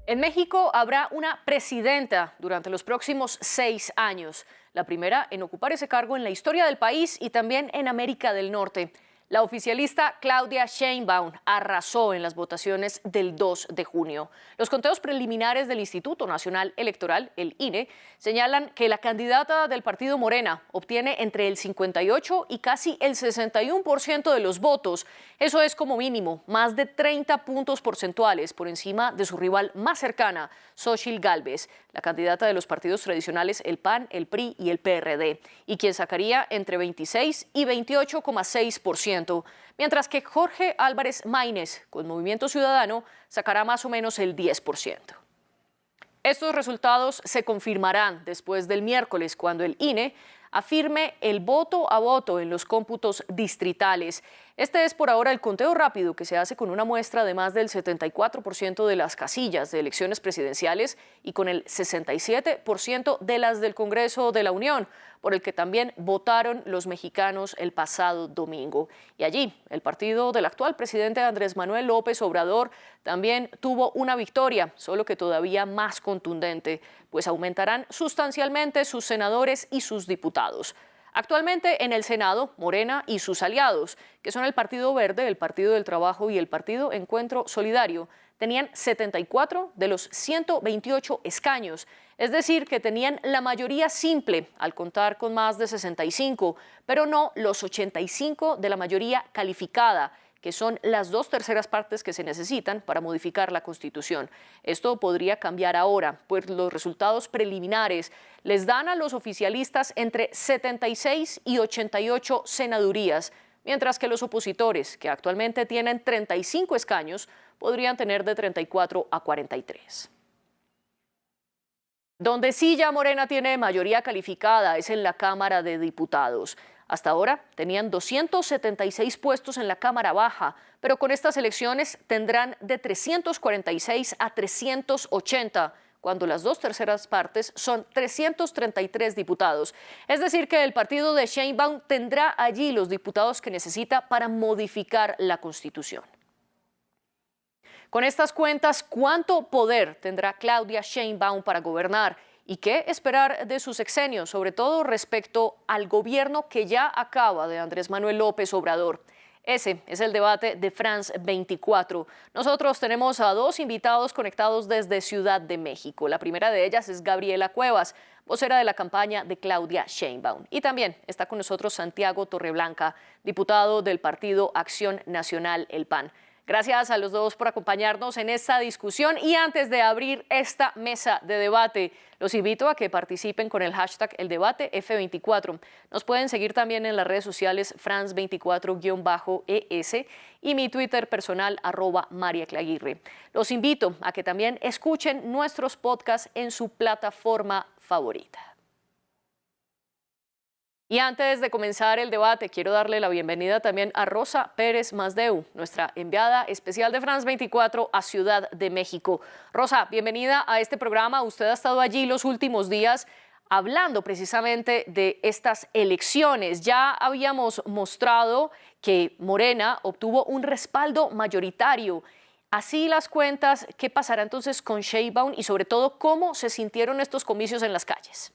En México habrá una presidenta durante los próximos 6 años, la primera en ocupar ese cargo en la historia del país y también en América del Norte. La oficialista Claudia Sheinbaum arrasó en las votaciones del 2 de junio. Los conteos preliminares del Instituto Nacional Electoral, el INE, señalan que la candidata del partido Morena obtiene entre el 58 y casi el 61% de los votos. Eso es como mínimo más de 30 puntos porcentuales por encima de su rival más cercana, Xóchitl Gálvez, la candidata de los partidos tradicionales el PAN, el PRI y el PRD, y quien sacaría entre 26 y 28,6%. Mientras que Jorge Álvarez Maínez, con Movimiento Ciudadano, sacará más o menos el 10%. Estos resultados se confirmarán después del miércoles, cuando el INE afirme el voto a voto en los cómputos distritales. Este es por ahora el conteo rápido que se hace con una muestra de más del 74% de las casillas de elecciones presidenciales y con el 67% de las del Congreso de la Unión, por el que también votaron los mexicanos el pasado domingo. Y allí, el partido del actual presidente Andrés Manuel López Obrador también tuvo una victoria, solo que todavía más contundente, pues aumentarán sustancialmente sus senadores y sus diputados. Actualmente en el Senado, Morena y sus aliados, que son el Partido Verde, el Partido del Trabajo y el Partido Encuentro Solidario, tenían 74 de los 128 escaños, es decir, que tenían la mayoría simple al contar con más de 65, pero no los 85 de la mayoría calificada, que son las 2/3 partes que se necesitan para modificar la Constitución. Esto podría cambiar ahora, pues los resultados preliminares les dan a los oficialistas entre 76 y 88 senadurías, mientras que los opositores, que actualmente tienen 35 escaños, podrían tener de 34 a 43. Donde sí ya Morena tiene mayoría calificada es en la Cámara de Diputados. Hasta ahora tenían 276 puestos en la Cámara Baja, pero con estas elecciones tendrán de 346 a 380, cuando las 2/3 partes son 333 diputados. Es decir, que el partido de Sheinbaum tendrá allí los diputados que necesita para modificar la Constitución. Con estas cuentas, ¿cuánto poder tendrá Claudia Sheinbaum para gobernar? ¿Y qué esperar de su sexenio, sobre todo respecto al gobierno que ya acaba de Andrés Manuel López Obrador? Ese es el debate de France 24. Nosotros tenemos a dos invitados conectados desde Ciudad de México. La primera de ellas es Gabriela Cuevas, vocera de la campaña de Claudia Sheinbaum. Y también está con nosotros Santiago Torreblanca, diputado del Partido Acción Nacional, el PAN. Gracias a los dos por acompañarnos en esta discusión y antes de abrir esta mesa de debate, los invito a que participen con el hashtag #ElDebateF24. Nos pueden seguir también en las redes sociales France24-ES y mi Twitter personal @MariaClaguirre. Los invito a que también escuchen nuestros podcasts en su plataforma favorita. Y antes de comenzar el debate, quiero darle la bienvenida también a Rosa Pérez Masdeu, nuestra enviada especial de France 24 a Ciudad de México. Rosa, bienvenida a este programa. Usted ha estado allí los últimos días hablando precisamente de estas elecciones. Ya habíamos mostrado que Morena obtuvo un respaldo mayoritario. Así las cuentas, ¿qué pasará entonces con Sheinbaum y sobre todo cómo se sintieron estos comicios en las calles?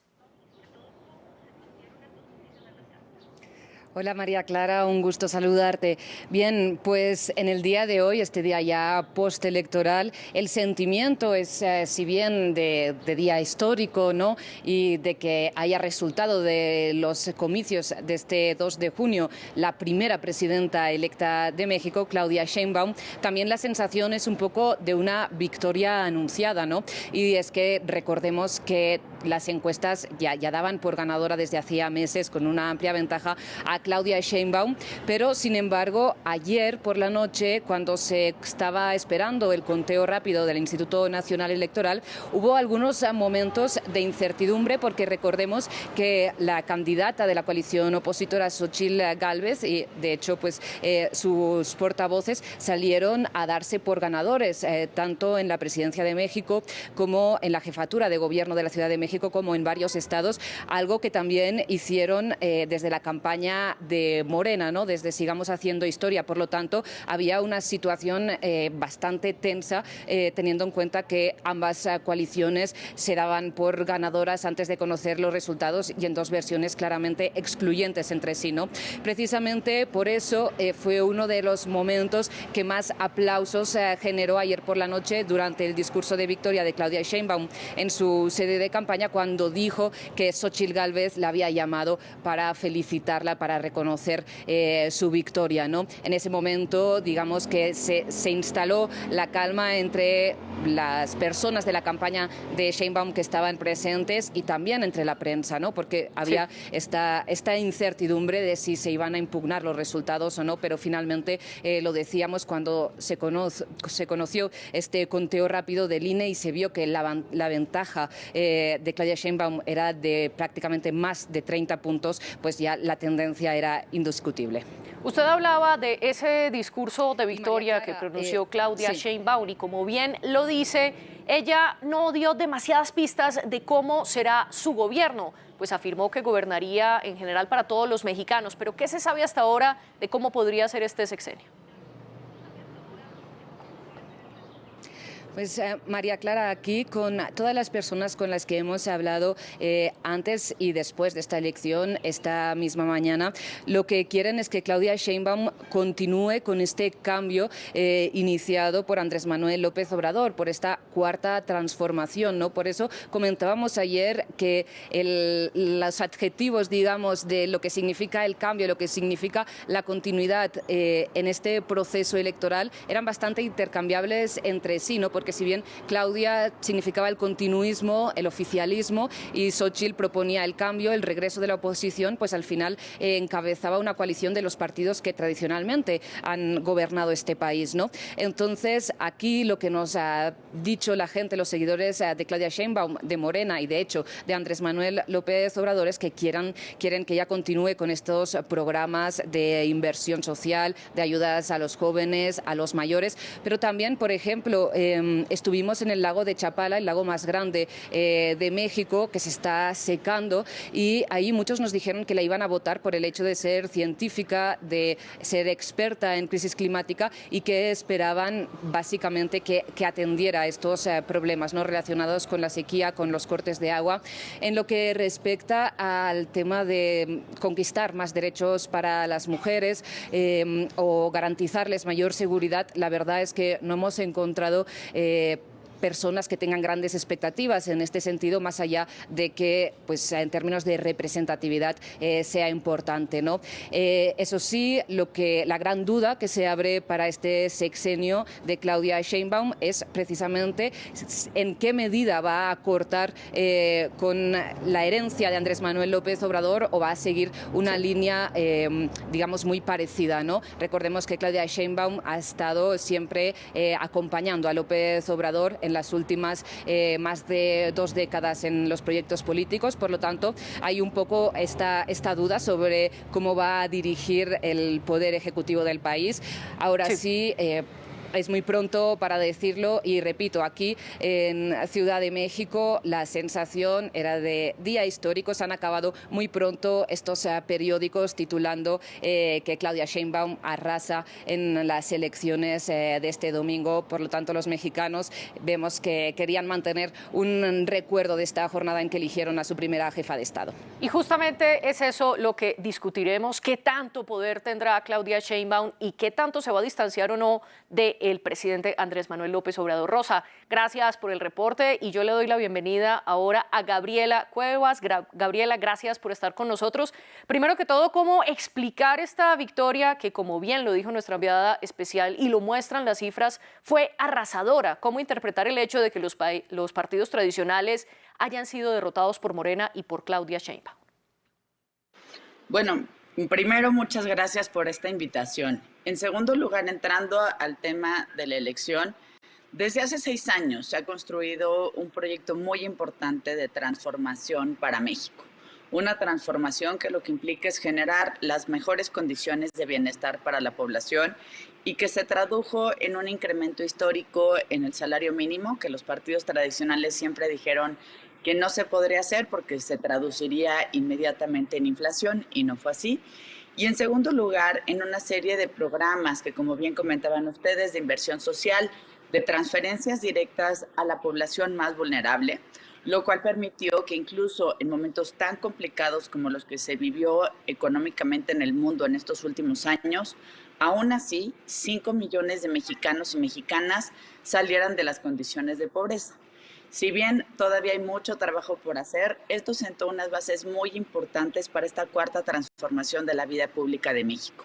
Hola María Clara, un gusto saludarte. Bien, pues en el día de hoy, este día ya postelectoral, el sentimiento es, si bien de día histórico, ¿no? Y de que haya resultado de los comicios de este 2 de junio la primera presidenta electa de México, Claudia Sheinbaum, también la sensación es un poco de una victoria anunciada, ¿no? Y es que recordemos que las encuestas ya daban por ganadora desde hacía meses con una amplia ventaja a Claudia Sheinbaum, pero sin embargo ayer por la noche, cuando se estaba esperando el conteo rápido del Instituto Nacional Electoral, hubo algunos momentos de incertidumbre porque recordemos que la candidata de la coalición opositora, Xóchitl Gálvez, y de hecho pues sus portavoces salieron a darse por ganadores, tanto en la presidencia de México como en la jefatura de gobierno de la Ciudad de México como en varios estados, algo que también hicieron desde la campaña campaña de Morena, ¿no? Desde Sigamos Haciendo Historia. Por lo tanto, había una situación bastante tensa, teniendo en cuenta que ambas coaliciones se daban por ganadoras antes de conocer los resultados y en dos versiones claramente excluyentes entre sí, ¿no? Precisamente por eso fue uno de los momentos que más aplausos generó ayer por la noche durante el discurso de victoria de Claudia Sheinbaum en su sede de campaña, cuando dijo que Xóchitl Gálvez la había llamado para felicitarla, para reconocer su victoria, ¿no? En ese momento, digamos que se instaló la calma entre las personas de la campaña de Sheinbaum que estaban presentes y también entre la prensa, ¿no? Porque había esta incertidumbre de si se iban a impugnar los resultados o no, pero finalmente lo decíamos cuando se conoció este conteo rápido del INE y se vio que la ventaja de Claudia Sheinbaum era de prácticamente más de 30 puntos, pues ya la tendencia era indiscutible. Usted hablaba de ese discurso de victoria que pronunció Claudia Sheinbaum y como bien lo dice, ella no dio demasiadas pistas de cómo será su gobierno, pues afirmó que gobernaría en general para todos los mexicanos. Pero ¿qué se sabe hasta ahora de cómo podría ser este sexenio? Pues María Clara, aquí con todas las personas con las que hemos hablado antes y después de esta elección, esta misma mañana, lo que quieren es que Claudia Sheinbaum continúe con este cambio iniciado por Andrés Manuel López Obrador, por esta cuarta transformación, ¿no? Por eso comentábamos ayer que los adjetivos, digamos, de lo que significa el cambio, lo que significa la continuidad en este proceso electoral, eran bastante intercambiables entre sí, ¿no? Porque si bien Claudia significaba el continuismo, el oficialismo, y Xóchitl proponía el cambio, el regreso de la oposición, pues al final encabezaba una coalición de los partidos que tradicionalmente han gobernado este país, ¿no? Entonces, aquí lo que nos ha dicho la gente, los seguidores de Claudia Sheinbaum, de Morena y de hecho de Andrés Manuel López Obrador, es que quieren que ella continúe con estos programas de inversión social, de ayudas a los jóvenes, a los mayores, pero también, por ejemplo, estuvimos en el lago de Chapala, el lago más grande de México, que se está secando, y ahí muchos nos dijeron que la iban a votar por el hecho de ser científica, de ser experta en crisis climática y que esperaban básicamente que atendiera a estos problemas, ¿no?, relacionados con la sequía, con los cortes de agua. En lo que respecta al tema de conquistar más derechos para las mujeres o garantizarles mayor seguridad, la verdad es que no hemos encontrado personas que tengan grandes expectativas en este sentido, más allá de que, pues, en términos de representatividad sea importante, ¿no? Eso sí, la gran duda que se abre para este sexenio de Claudia Sheinbaum es precisamente en qué medida va a cortar con la herencia de Andrés Manuel López Obrador o va a seguir una línea, digamos, muy parecida, ¿no? Recordemos que Claudia Sheinbaum ha estado siempre acompañando a López Obrador en las últimas más de 2 décadas en los proyectos políticos. Por lo tanto, hay un poco esta duda sobre cómo va a dirigir el poder ejecutivo del país. Ahora sí es muy pronto para decirlo y repito, aquí en Ciudad de México la sensación era de día histórico. Se han acabado muy pronto estos periódicos titulando que Claudia Sheinbaum arrasa en las elecciones de este domingo. Por lo tanto, los mexicanos vemos que querían mantener un recuerdo de esta jornada en que eligieron a su primera jefa de Estado. Y justamente es eso lo que discutiremos, qué tanto poder tendrá Claudia Sheinbaum y qué tanto se va a distanciar o no del presidente Andrés Manuel López Obrador. Rosa, gracias por el reporte y yo le doy la bienvenida ahora a Gabriela Cuevas. Gabriela, gracias por estar con nosotros. Primero que todo, ¿cómo explicar esta victoria que, como bien lo dijo nuestra enviada especial y lo muestran las cifras, fue arrasadora? ¿Cómo interpretar el hecho de que los partidos tradicionales hayan sido derrotados por Morena y por Claudia Sheinbaum? Bueno, primero, muchas gracias por esta invitación. En segundo lugar, entrando al tema de la elección, desde hace 6 años se ha construido un proyecto muy importante de transformación para México. Una transformación que lo que implica es generar las mejores condiciones de bienestar para la población y que se tradujo en un incremento histórico en el salario mínimo, que los partidos tradicionales siempre dijeron que no se podría hacer porque se traduciría inmediatamente en inflación, y no fue así. Y en segundo lugar, en una serie de programas que, como bien comentaban ustedes, de inversión social, de transferencias directas a la población más vulnerable, lo cual permitió que incluso en momentos tan complicados como los que se vivió económicamente en el mundo en estos últimos años, aún así 5 millones de mexicanos y mexicanas salieran de las condiciones de pobreza. Si bien todavía hay mucho trabajo por hacer, esto sentó unas bases muy importantes para esta cuarta transformación de la vida pública de México.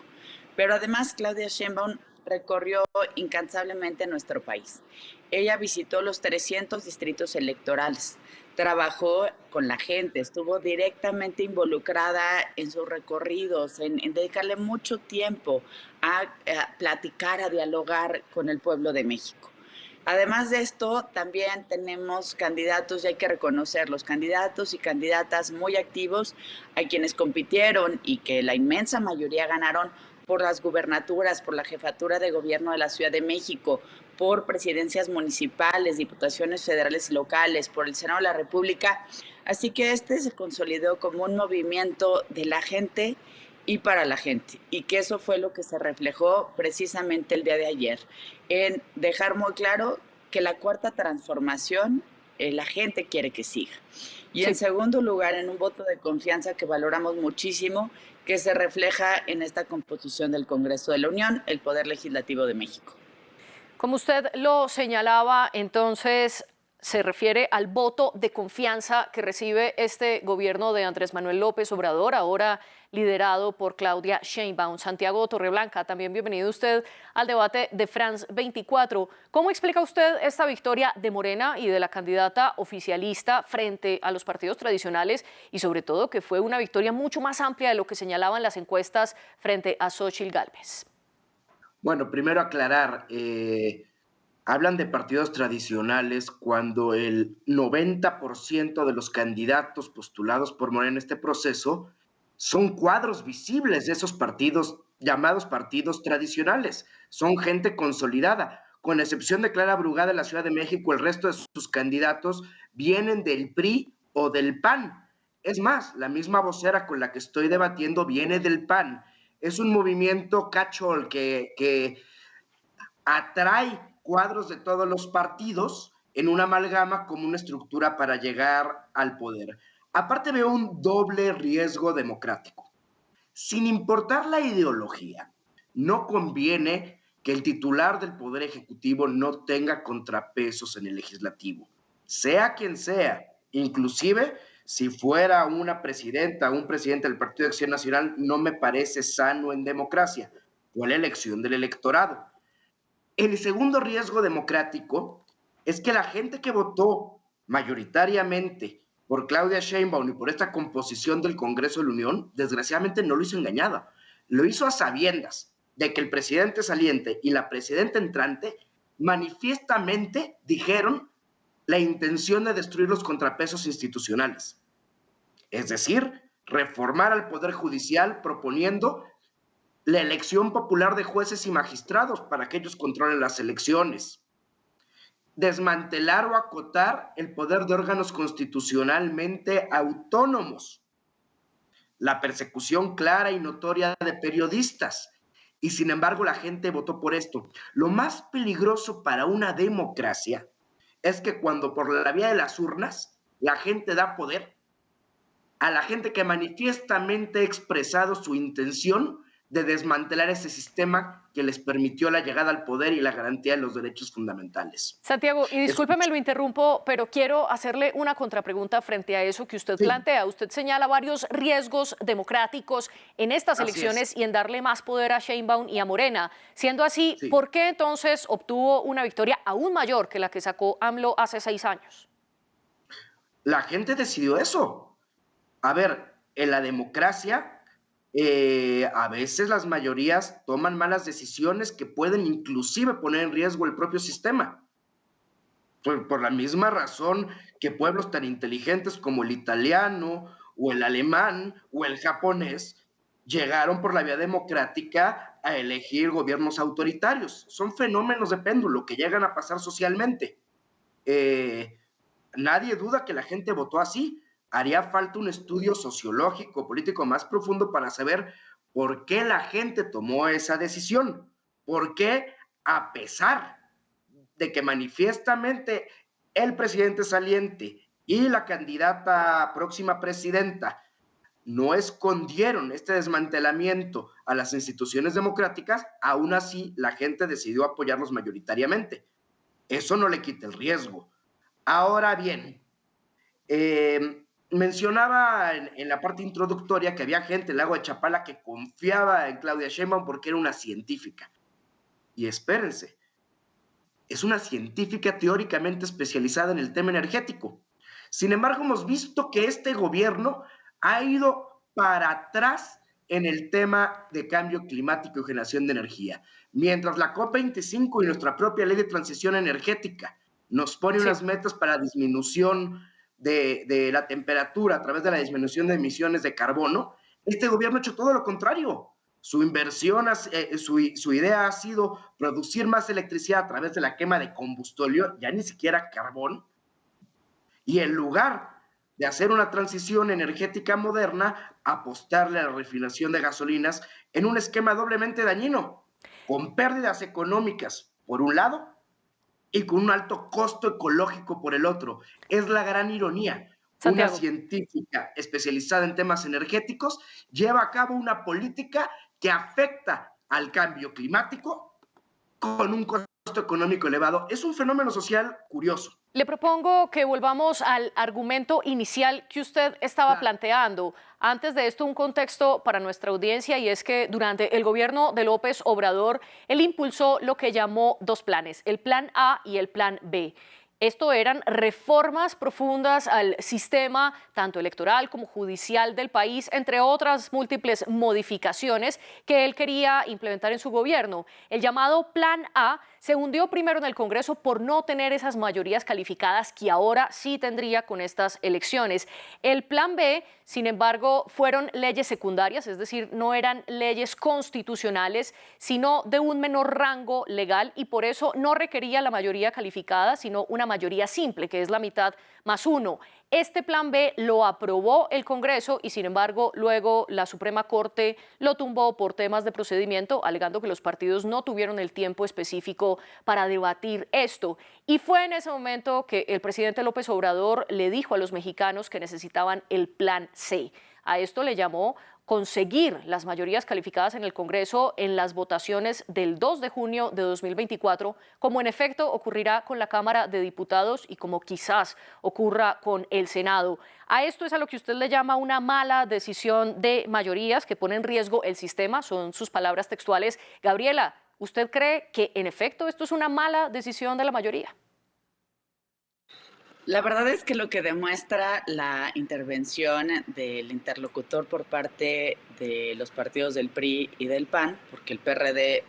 Pero además, Claudia Sheinbaum recorrió incansablemente nuestro país. Ella visitó los 300 distritos electorales, trabajó con la gente, estuvo directamente involucrada en sus recorridos, en dedicarle mucho tiempo a platicar, a dialogar con el pueblo de México. Además de esto, también tenemos candidatos, y hay que reconocerlos, candidatos y candidatas muy activos, a quienes compitieron y que la inmensa mayoría ganaron por las gubernaturas, por la jefatura de gobierno de la Ciudad de México, por presidencias municipales, diputaciones federales y locales, por el Senado de la República. Así que este se consolidó como un movimiento de la gente y para la gente, y que eso fue lo que se reflejó precisamente el día de ayer, en dejar muy claro que la cuarta transformación la gente quiere que siga. Y en segundo lugar, en un voto de confianza que valoramos muchísimo, que se refleja en esta composición del Congreso de la Unión, el Poder Legislativo de México. Como usted lo señalaba, entonces se refiere al voto de confianza que recibe este gobierno de Andrés Manuel López Obrador, ahora liderado por Claudia Sheinbaum. Santiago Torreblanca, también bienvenido usted al debate de France 24. ¿Cómo explica usted esta victoria de Morena y de la candidata oficialista frente a los partidos tradicionales y sobre todo que fue una victoria mucho más amplia de lo que señalaban las encuestas frente a Xóchitl Gálvez? Bueno, primero aclarar, hablan de partidos tradicionales cuando el 90% de los candidatos postulados por Morena en este proceso son cuadros visibles de esos partidos llamados partidos tradicionales. Son gente consolidada. Con excepción de Clara Brugada de la Ciudad de México, el resto de sus candidatos vienen del PRI o del PAN. Es más, la misma vocera con la que estoy debatiendo viene del PAN. Es un movimiento catch-all que atrae cuadros de todos los partidos en una amalgama como una estructura para llegar al poder. Aparte veo un doble riesgo democrático. Sin importar la ideología, no conviene que el titular del Poder Ejecutivo no tenga contrapesos en el Legislativo, sea quien sea, inclusive si fuera una presidenta o un presidente del Partido de Acción Nacional, no me parece sano en democracia. Fue la elección del electorado. El segundo riesgo democrático es que la gente que votó mayoritariamente por Claudia Sheinbaum y por esta composición del Congreso de la Unión, desgraciadamente no lo hizo engañada. Lo hizo a sabiendas de que el presidente saliente y la presidenta entrante manifiestamente dijeron la intención de destruir los contrapesos institucionales. Es decir, reformar al Poder Judicial proponiendo la elección popular de jueces y magistrados para que ellos controlen las elecciones. Desmantelar o acotar el poder de órganos constitucionalmente autónomos. La persecución clara y notoria de periodistas. Y sin embargo la gente votó por esto. Lo más peligroso para una democracia es que cuando por la vía de las urnas la gente da poder a la gente que manifiestamente ha expresado su intención de desmantelar ese sistema que les permitió la llegada al poder y la garantía de los derechos fundamentales. Santiago, y discúlpeme, lo interrumpo, pero quiero hacerle una contrapregunta frente a eso que usted plantea. Usted señala varios riesgos democráticos en estas elecciones y en darle más poder a Sheinbaum y a Morena. Siendo así, ¿por qué entonces obtuvo una victoria aún mayor que la que sacó AMLO hace 6 años? La gente decidió eso. A ver, en la democracia a veces las mayorías toman malas decisiones que pueden inclusive poner en riesgo el propio sistema. Por la misma razón que pueblos tan inteligentes como el italiano o el alemán o el japonés llegaron por la vía democrática a elegir gobiernos autoritarios. Son fenómenos de péndulo que llegan a pasar socialmente. Nadie duda que la gente votó así. Haría falta un estudio sociológico, político más profundo para saber ¿Por qué la gente tomó esa decisión? ¿Por qué, a pesar de que manifiestamente el presidente saliente y la candidata próxima presidenta no escondieron este desmantelamiento a las instituciones democráticas, aún así la gente decidió apoyarlos mayoritariamente? Eso no le quita el riesgo. Ahora bien, mencionaba en la parte introductoria que había gente en el lago de Chapala que confiaba en Claudia Sheinbaum porque era una científica. Y espérense, es una científica teóricamente especializada en el tema energético. Sin embargo, hemos visto que este gobierno ha ido para atrás en el tema de cambio climático y generación de energía. Mientras la COP25 y nuestra propia ley de transición energética nos pone unas metas para disminución de la temperatura a través de la disminución de emisiones de carbono, este gobierno ha hecho todo lo contrario. Su inversión, su idea ha sido producir más electricidad a través de la quema de combustóleo, ya ni siquiera carbón, y en lugar de hacer una transición energética moderna, apostarle a la refinación de gasolinas en un esquema doblemente dañino, con pérdidas económicas por un lado y con un alto costo ecológico por el otro. Es la gran ironía. Santiago. Una científica especializada en temas energéticos lleva a cabo una política que afecta al cambio climático con un costo económico elevado. Es un fenómeno social curioso. Le propongo que volvamos al argumento inicial que usted estaba planteando. Antes de esto, un contexto para nuestra audiencia, y es que durante el gobierno de López Obrador, él impulsó lo que llamó dos planes, el plan A y el plan B. Esto eran reformas profundas al sistema, tanto electoral como judicial del país, entre otras múltiples modificaciones que él quería implementar en su gobierno. El llamado Plan A se hundió primero en el Congreso por no tener esas mayorías calificadas que ahora sí tendría con estas elecciones. El Plan B, sin embargo, fueron leyes secundarias, es decir, no eran leyes constitucionales, sino de un menor rango legal, y por eso no requería la mayoría calificada, sino una mayoría simple, que es la mitad más uno. Este plan B lo aprobó el Congreso y, sin embargo, luego la Suprema Corte lo tumbó por temas de procedimiento, alegando que los partidos no tuvieron el tiempo específico para debatir esto. Y fue en ese momento que el presidente López Obrador le dijo a los mexicanos que necesitaban el plan C. A esto le llamó conseguir las mayorías calificadas en el Congreso en las votaciones del 2 de junio de 2024, como en efecto ocurrirá con la Cámara de Diputados y como quizás ocurra con el Senado. A esto es a lo que usted le llama una mala decisión de mayorías que pone en riesgo el sistema, son sus palabras textuales. Gabriela, ¿usted cree que en efecto esto es una mala decisión de la mayoría? La verdad es que lo que demuestra la intervención del interlocutor por parte de los partidos del PRI y del PAN, porque el PRD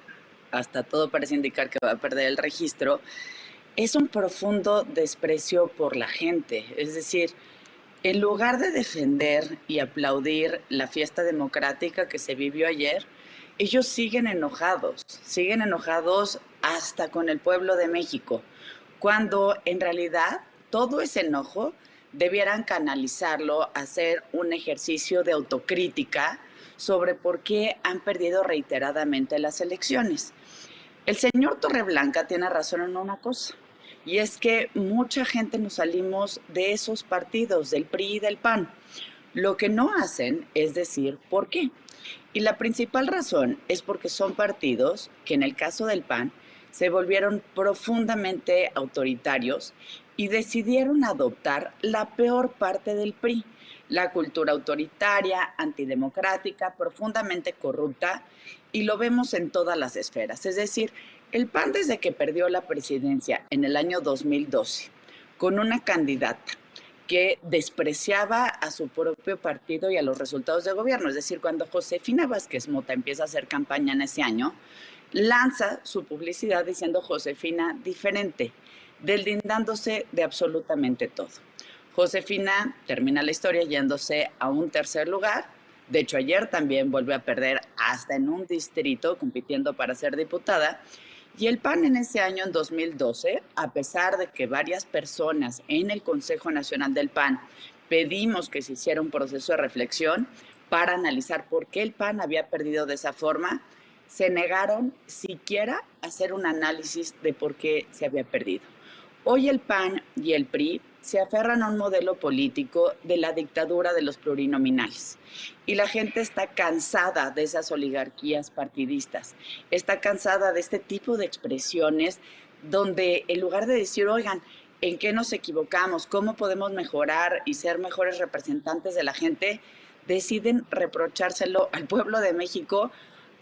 hasta todo parece indicar que va a perder el registro, es un profundo desprecio por la gente. Es decir, en lugar de defender y aplaudir la fiesta democrática que se vivió ayer, ellos siguen enojados hasta con el pueblo de México, cuando en realidad todo ese enojo debieran canalizarlo a hacer un ejercicio de autocrítica sobre por qué han perdido reiteradamente las elecciones. El señor Torreblanca tiene razón en una cosa, y es que mucha gente nos salimos de esos partidos, del PRI y del PAN. Lo que no hacen es decir por qué. Y la principal razón es porque son partidos que en el caso del PAN se volvieron profundamente autoritarios y decidieron adoptar la peor parte del PRI, la cultura autoritaria, antidemocrática, profundamente corrupta, y lo vemos en todas las esferas. Es decir, el PAN desde que perdió la presidencia en el año 2012, con una candidata que despreciaba a su propio partido y a los resultados de gobierno, es decir, cuando Josefina Vázquez Mota empieza a hacer campaña en ese año, lanza su publicidad diciendo Josefina diferente, deslindándose de absolutamente todo. Josefina termina la historia yéndose a un tercer lugar. De hecho, ayer también vuelve a perder hasta en un distrito compitiendo para ser diputada. Y el PAN en ese año, en 2012, a pesar de que varias personas en el Consejo Nacional del PAN pedimos que se hiciera un proceso de reflexión, para analizar por qué el PAN había perdido de esa forma, se negaron siquiera a hacer un análisis de por qué se había perdido. Hoy el PAN y el PRI se aferran a un modelo político de la dictadura de los plurinominales. Y la gente está cansada de esas oligarquías partidistas, está cansada de este tipo de expresiones donde en lugar de decir, oigan, ¿en qué nos equivocamos? ¿Cómo podemos mejorar y ser mejores representantes de la gente? Deciden reprochárselo al pueblo de México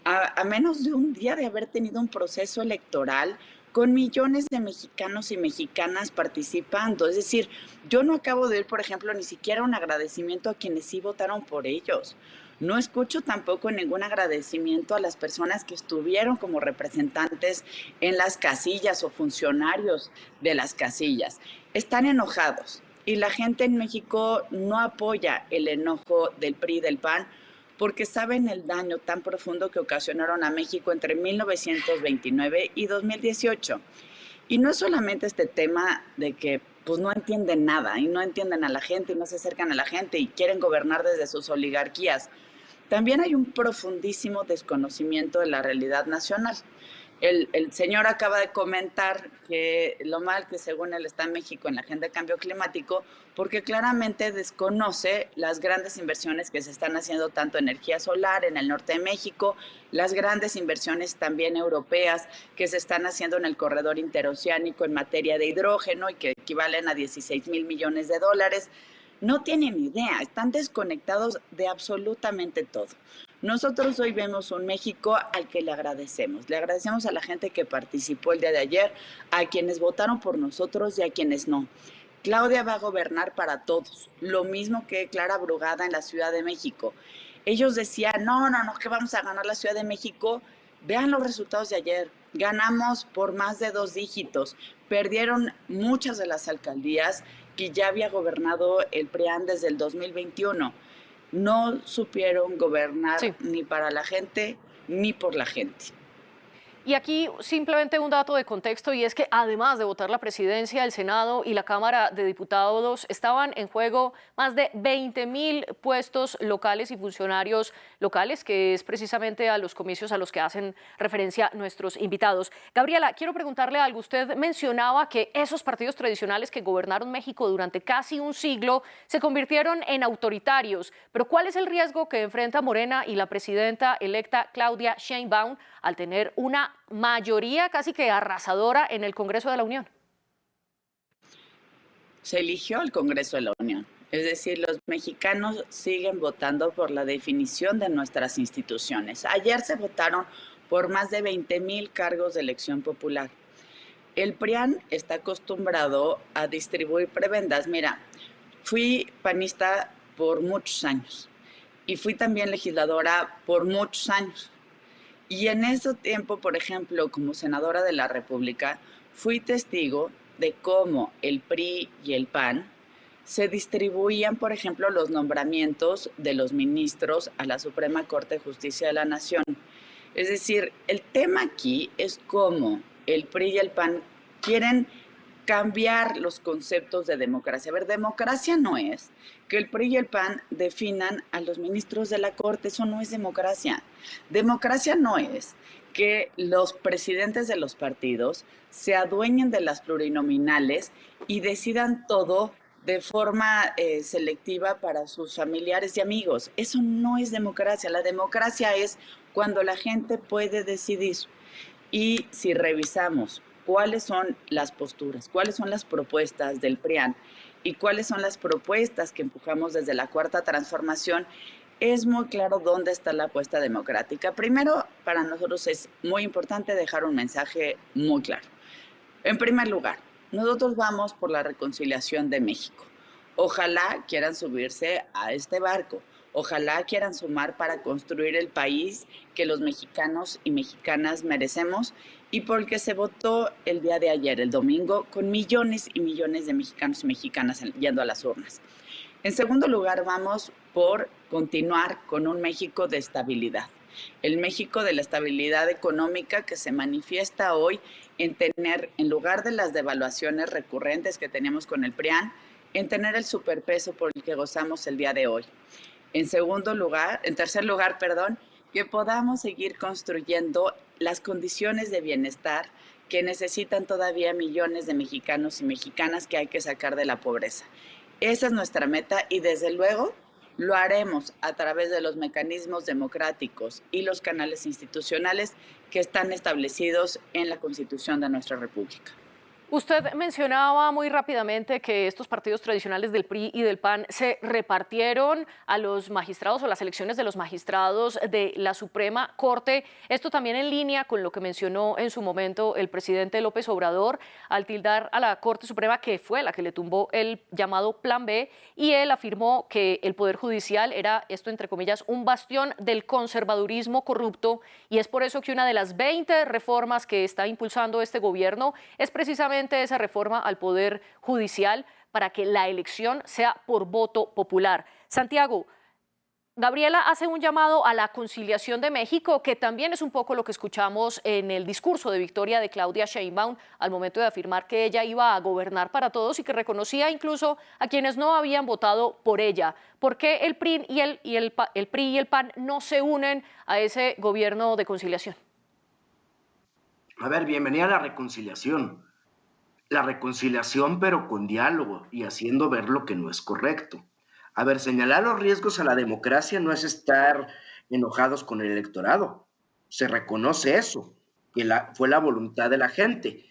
a menos de un día de haber tenido un proceso electoral con millones de mexicanos y mexicanas participando. Es decir, yo no acabo de oír, por ejemplo, ni siquiera un agradecimiento a quienes sí votaron por ellos. No escucho tampoco ningún agradecimiento a las personas que estuvieron como representantes en las casillas o funcionarios de las casillas. Están enojados y la gente en México no apoya el enojo del PRI y del PAN porque saben el daño tan profundo que ocasionaron a México entre 1929 y 2018. Y no es solamente este tema de que pues no entienden nada y no entienden a la gente y no se acercan a la gente y quieren gobernar desde sus oligarquías. También hay un profundísimo desconocimiento de la realidad nacional. El señor acaba de comentar que lo mal que según él está en México en la agenda de cambio climático, porque claramente desconoce las grandes inversiones que se están haciendo tanto en energía solar en el norte de México, las grandes inversiones también europeas que se están haciendo en el corredor interoceánico en materia de hidrógeno y que equivalen a 16,000 millones de dólares. No tienen idea, están desconectados de absolutamente todo. Nosotros hoy vemos un México al que le agradecemos. Le agradecemos a la gente que participó el día de ayer, a quienes votaron por nosotros y a quienes no. Claudia va a gobernar para todos, lo mismo que Clara Brugada en la Ciudad de México. Ellos decían, no, que vamos a ganar la Ciudad de México. Vean los resultados de ayer. Ganamos por más de 2 dígitos. Perdieron muchas de las alcaldías que ya había gobernado el PRIAN desde el 2021. No supieron gobernar ni para la gente ni por la gente. Y aquí simplemente un dato de contexto, y es que además de votar la presidencia, el Senado y la Cámara de Diputados, estaban en juego más de 20,000 puestos locales y funcionarios locales, que es precisamente a los comicios a los que hacen referencia nuestros invitados. Gabriela, quiero preguntarle algo. Usted mencionaba que esos partidos tradicionales que gobernaron México durante casi un siglo se convirtieron en autoritarios, pero ¿cuál es el riesgo que enfrenta Morena y la presidenta electa Claudia Sheinbaum al tener una mayoría casi que arrasadora en el Congreso de la Unión? Se eligió el Congreso de la Unión. Es decir, los mexicanos siguen votando por la definición de nuestras instituciones. Ayer se votaron por más de 20,000 cargos de elección popular. El PRIAN está acostumbrado a distribuir prebendas. Mira, fui panista por muchos años y fui también legisladora por muchos años. Y en ese tiempo, por ejemplo, como senadora de la República, fui testigo de cómo el PRI y el PAN se distribuían, por ejemplo, los nombramientos de los ministros a la Suprema Corte de Justicia de la Nación. Es decir, el tema aquí es cómo el PRI y el PAN quieren cambiar los conceptos de democracia. A ver, democracia no es que el PRI y el PAN definan a los ministros de la Corte, eso no es democracia. Democracia no es que los presidentes de los partidos se adueñen de las plurinominales y decidan todo de forma selectiva para sus familiares y amigos. Eso no es democracia. La democracia es cuando la gente puede decidir. Y si revisamos cuáles son las posturas, cuáles son las propuestas del PRIAN y cuáles son las propuestas que empujamos desde la Cuarta Transformación, es muy claro dónde está la apuesta democrática. Primero, para nosotros es muy importante dejar un mensaje muy claro. En primer lugar, nosotros vamos por la reconciliación de México. Ojalá quieran subirse a este barco. Ojalá quieran sumar para construir el país que los mexicanos y mexicanas merecemos y por el que se votó el día de ayer, el domingo, con millones y millones de mexicanos y mexicanas yendo a las urnas. En segundo lugar, vamos por continuar con un México de estabilidad. El México de la estabilidad económica que se manifiesta hoy en tener, en lugar de las devaluaciones recurrentes que teníamos con el PRIAN, en tener el superpeso por el que gozamos el día de hoy. En tercer lugar, que podamos seguir construyendo las condiciones de bienestar que necesitan todavía millones de mexicanos y mexicanas que hay que sacar de la pobreza. Esa es nuestra meta y desde luego lo haremos a través de los mecanismos democráticos y los canales institucionales que están establecidos en la Constitución de nuestra República. Usted mencionaba muy rápidamente que estos partidos tradicionales del PRI y del PAN se repartieron a los magistrados o las elecciones de los magistrados de la Suprema Corte. Esto también en línea con lo que mencionó en su momento el presidente López Obrador al tildar a la Corte Suprema que fue la que le tumbó el llamado Plan B, y él afirmó que el Poder Judicial era, esto entre comillas, un bastión del conservadurismo corrupto, y es por eso que una de las 20 reformas que está impulsando este gobierno es precisamente esa reforma al Poder Judicial para que la elección sea por voto popular. Santiago, Gabriela hace un llamado a la conciliación de México, que también es un poco lo que escuchamos en el discurso de victoria de Claudia Sheinbaum al momento de afirmar que ella iba a gobernar para todos y que reconocía incluso a quienes no habían votado por ella. ¿Por qué el PRI y el PAN no se unen a ese gobierno de conciliación? A ver, bienvenida a la reconciliación. La reconciliación, pero con diálogo y haciendo ver lo que no es correcto. A ver, señalar los riesgos a la democracia no es estar enojados con el electorado. Se reconoce eso, que fue la voluntad de la gente.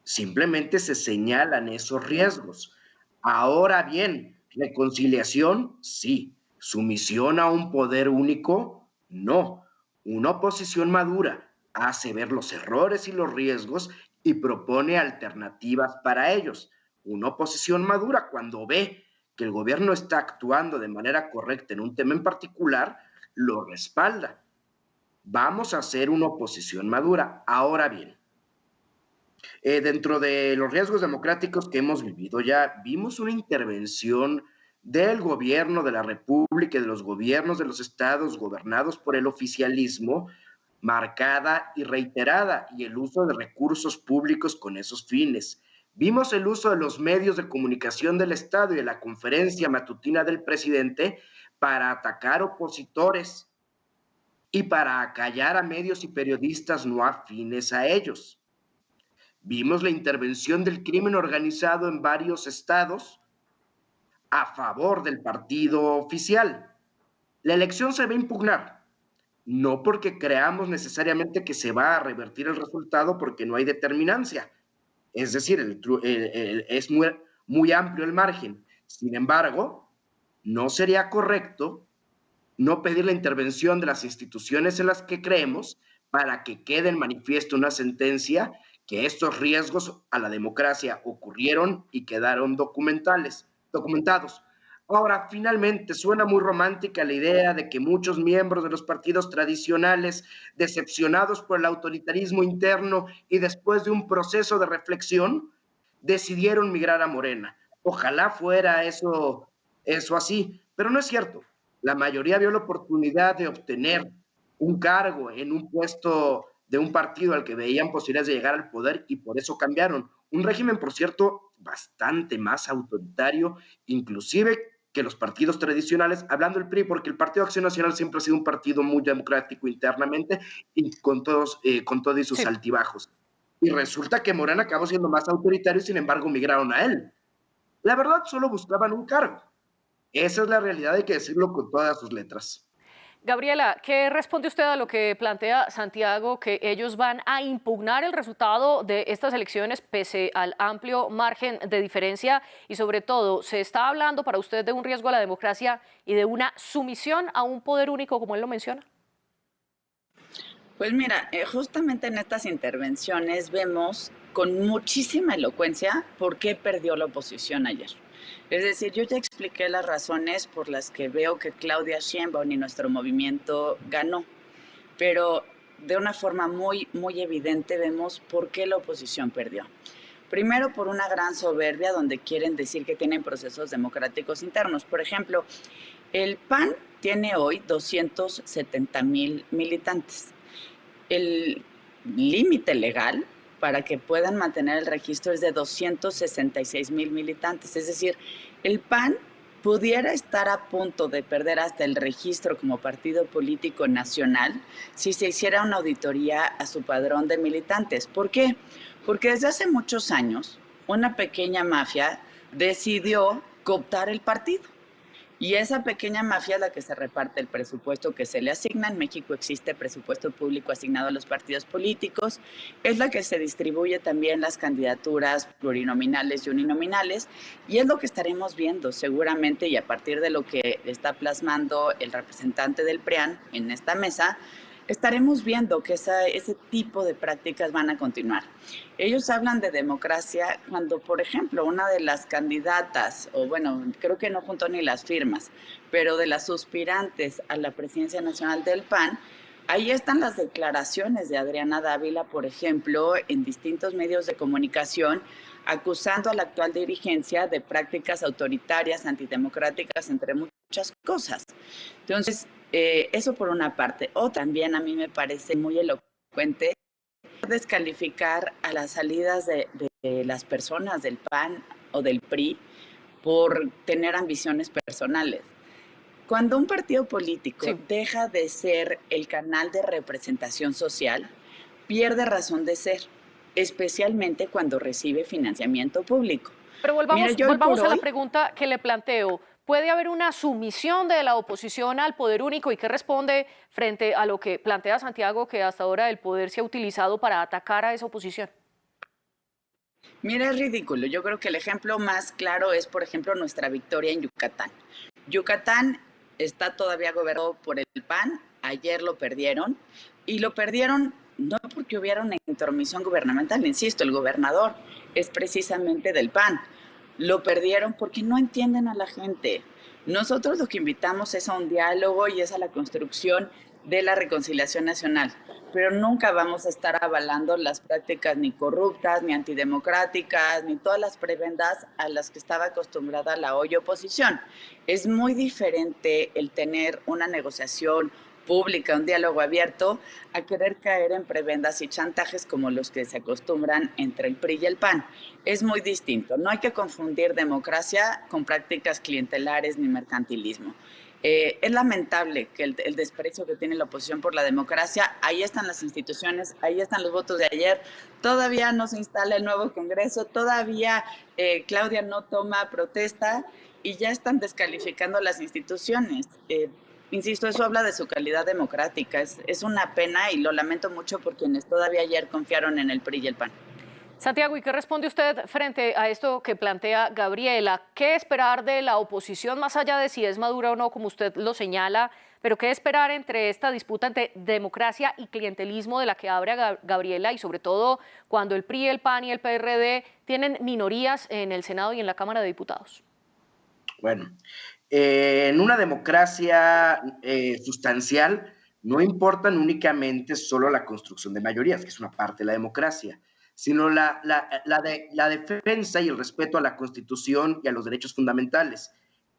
Simplemente se señalan esos riesgos. Ahora bien, reconciliación, sí. Sumisión a un poder único, no. Una oposición madura hace ver los errores y los riesgos y propone alternativas para ellos. Una oposición madura, cuando ve que el gobierno está actuando de manera correcta en un tema en particular, lo respalda. Vamos a hacer una oposición madura. Ahora bien, dentro de los riesgos democráticos que hemos vivido, ya vimos una intervención del gobierno de la República y de los gobiernos de los estados gobernados por el oficialismo, marcada y reiterada, y el uso de recursos públicos con esos fines. Vimos el uso de los medios de comunicación del Estado y de la conferencia matutina del presidente para atacar opositores y para acallar a medios y periodistas no afines a ellos. Vimos la intervención del crimen organizado en varios estados a favor del partido oficial. La elección se va a impugnar. No porque creamos necesariamente que se va a revertir el resultado, porque no hay determinancia. Es decir, es muy amplio el margen. Sin embargo, no sería correcto no pedir la intervención de las instituciones en las que creemos para que quede en manifiesto una sentencia que estos riesgos a la democracia ocurrieron y quedaron documentados. Ahora, finalmente, suena muy romántica la idea de que muchos miembros de los partidos tradicionales, decepcionados por el autoritarismo interno y después de un proceso de reflexión, decidieron migrar a Morena. Ojalá fuera eso así, pero no es cierto. La mayoría vio la oportunidad de obtener un cargo en un puesto de un partido al que veían posibilidades de llegar al poder y por eso cambiaron. Un régimen, por cierto, bastante más autoritario, inclusive que los partidos tradicionales, hablando del PRI, porque el Partido Acción Nacional siempre ha sido un partido muy democrático internamente y con todos y sus altibajos. Y resulta que Morena acabó siendo más autoritario y sin embargo migraron a él. La verdad, solo buscaban un cargo. Esa es la realidad, hay que decirlo con todas sus letras. Gabriela, ¿qué responde usted a lo que plantea Santiago, que ellos van a impugnar el resultado de estas elecciones pese al amplio margen de diferencia? Y sobre todo, ¿se está hablando para usted de un riesgo a la democracia y de una sumisión a un poder único, como él lo menciona? Pues mira, justamente en estas intervenciones vemos con muchísima elocuencia por qué perdió la oposición ayer. Es decir, yo ya expliqué las razones por las que veo que Claudia Sheinbaum y nuestro movimiento ganó, pero de una forma muy evidente vemos por qué la oposición perdió. Primero, por una gran soberbia donde quieren decir que tienen procesos democráticos internos. Por ejemplo, el PAN tiene hoy 270,000 militantes. El límite legal para que puedan mantener el registro es de 266,000 militantes. Es decir, el PAN pudiera estar a punto de perder hasta el registro como partido político nacional si se hiciera una auditoría a su padrón de militantes. ¿Por qué? Porque desde hace muchos años una pequeña mafia decidió cooptar el partido. Y esa pequeña mafia es la que se reparte el presupuesto que se le asigna. En México existe presupuesto público asignado a los partidos políticos. Es la que se distribuye también las candidaturas plurinominales y uninominales. Y es lo que estaremos viendo seguramente, y a partir de lo que está plasmando el representante del PRIAN en esta mesa, estaremos viendo que ese tipo de prácticas van a continuar. Ellos hablan de democracia cuando, por ejemplo, una de las candidatas, o bueno, creo que no juntó ni las firmas, pero de las suspirantes a la presidencia nacional del PAN, ahí están las declaraciones de Adriana Dávila, por ejemplo, en distintos medios de comunicación, acusando a la actual dirigencia de prácticas autoritarias, antidemocráticas, entre muchas cosas. Entonces, eso por una parte. O también a mí me parece muy elocuente descalificar a las salidas de las personas del PAN o del PRI por tener ambiciones personales. Cuando un partido político deja de ser el canal de representación social, pierde razón de ser, especialmente cuando recibe financiamiento público. Pero volvamos a la pregunta que le planteo. ¿Puede haber una sumisión de la oposición al poder único? ¿Y qué responde frente a lo que plantea Santiago, que hasta ahora el poder se ha utilizado para atacar a esa oposición? Mira, es ridículo. Yo creo que el ejemplo más claro es, por ejemplo, nuestra victoria en Yucatán. Yucatán está todavía gobernado por el PAN. Ayer lo perdieron. Y lo perdieron no porque hubiera una intromisión gubernamental. Insisto, el gobernador es precisamente del PAN. Lo perdieron porque no entienden a la gente. Nosotros lo que invitamos es a un diálogo y es a la construcción de la reconciliación nacional, pero nunca vamos a estar avalando las prácticas ni corruptas, ni antidemocráticas, ni todas las prebendas a las que estaba acostumbrada la hoy oposición. Es muy diferente el tener una negociación pública, un diálogo abierto, a querer caer en prebendas y chantajes como los que se acostumbran entre el PRI y el PAN. Es muy distinto. No hay que confundir democracia con prácticas clientelares ni mercantilismo. Es lamentable que el desprecio que tiene la oposición por la democracia, ahí están las instituciones, ahí están los votos de ayer, todavía no se instala el nuevo Congreso, todavía Claudia no toma protesta y ya están descalificando las instituciones. Insisto, eso habla de su calidad democrática. Es una pena y lo lamento mucho por quienes todavía ayer confiaron en el PRI y el PAN. Santiago, ¿y qué responde usted frente a esto que plantea Gabriela? ¿Qué esperar de la oposición, más allá de si es madura o no, como usted lo señala? Pero ¿qué esperar entre esta disputa entre democracia y clientelismo de la que habla Gabriela, y sobre todo cuando el PRI, el PAN y el PRD tienen minorías en el Senado y en la Cámara de Diputados? Bueno, en una democracia sustancial no importan únicamente solo la construcción de mayorías, que es una parte de la democracia, sino la defensa y el respeto a la Constitución y a los derechos fundamentales,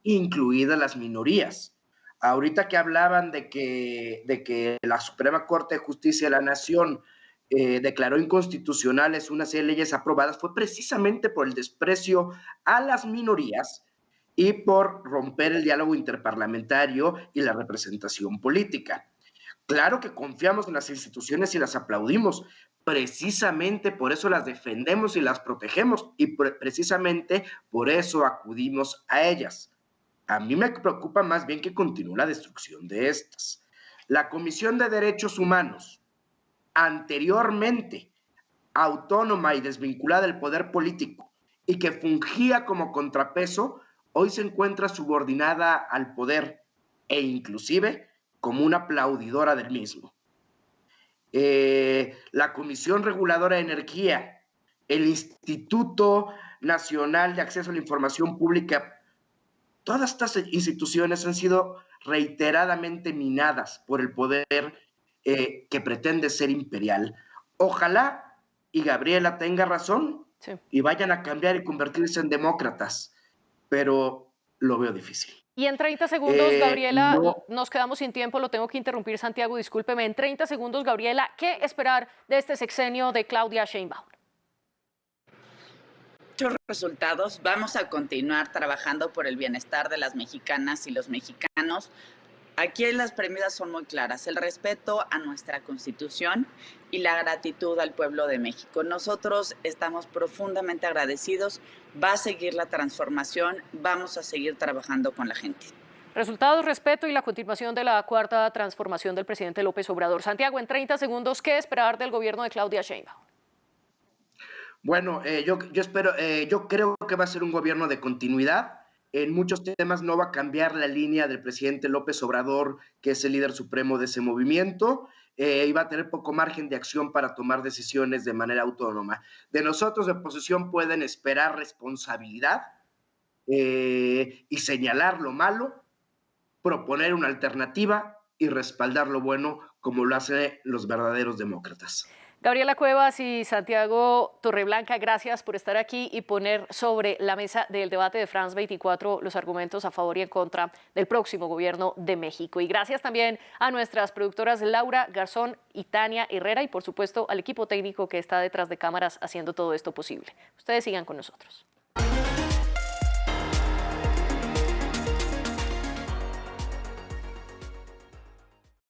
incluidas las minorías. Ahorita que hablaban de que la Suprema Corte de Justicia de la Nación declaró inconstitucionales una serie de leyes aprobadas, fue precisamente por el desprecio a las minorías y por romper el diálogo interparlamentario y la representación política. Claro que confiamos en las instituciones y las aplaudimos, precisamente por eso las defendemos y las protegemos, y precisamente por eso acudimos a ellas. A mí me preocupa más bien que continúe la destrucción de estas. La Comisión de Derechos Humanos, anteriormente autónoma y desvinculada del poder político y que fungía como contrapeso, hoy se encuentra subordinada al poder e inclusive como una aplaudidora del mismo. La Comisión Reguladora de Energía, el Instituto Nacional de Acceso a la Información Pública, todas estas instituciones han sido reiteradamente minadas por el poder que pretende ser imperial. Ojalá y Gabriela tenga razón y vayan a cambiar y convertirse en demócratas, pero lo veo difícil. Y en 30 segundos, Gabriela, nos quedamos sin tiempo, lo tengo que interrumpir, Santiago, discúlpeme. En 30 segundos, Gabriela, ¿qué esperar de este sexenio de Claudia Sheinbaum? muchos resultados. Vamos a continuar trabajando por el bienestar de las mexicanas y los mexicanos. Aquí las premisas son muy claras: el respeto a nuestra Constitución y la gratitud al pueblo de México. Nosotros estamos profundamente agradecidos. Va a seguir la transformación, vamos a seguir trabajando con la gente. Resultados, respeto y la continuación de la cuarta transformación del presidente López Obrador. Santiago, en 30 segundos, ¿qué esperar del gobierno de Claudia Sheinbaum? Bueno, yo creo que va a ser un gobierno de continuidad. En muchos temas no va a cambiar la línea del presidente López Obrador, que es el líder supremo de ese movimiento, y va a tener poco margen de acción para tomar decisiones de manera autónoma. De nosotros de oposición pueden esperar responsabilidad y señalar lo malo, proponer una alternativa y respaldar lo bueno, como lo hacen los verdaderos demócratas. Gabriela Cuevas y Santiago Torreblanca, gracias por estar aquí y poner sobre la mesa del debate de France 24 los argumentos a favor y en contra del próximo gobierno de México. Y gracias también a nuestras productoras Laura Garzón y Tania Herrera y por supuesto al equipo técnico que está detrás de cámaras haciendo todo esto posible. Ustedes sigan con nosotros.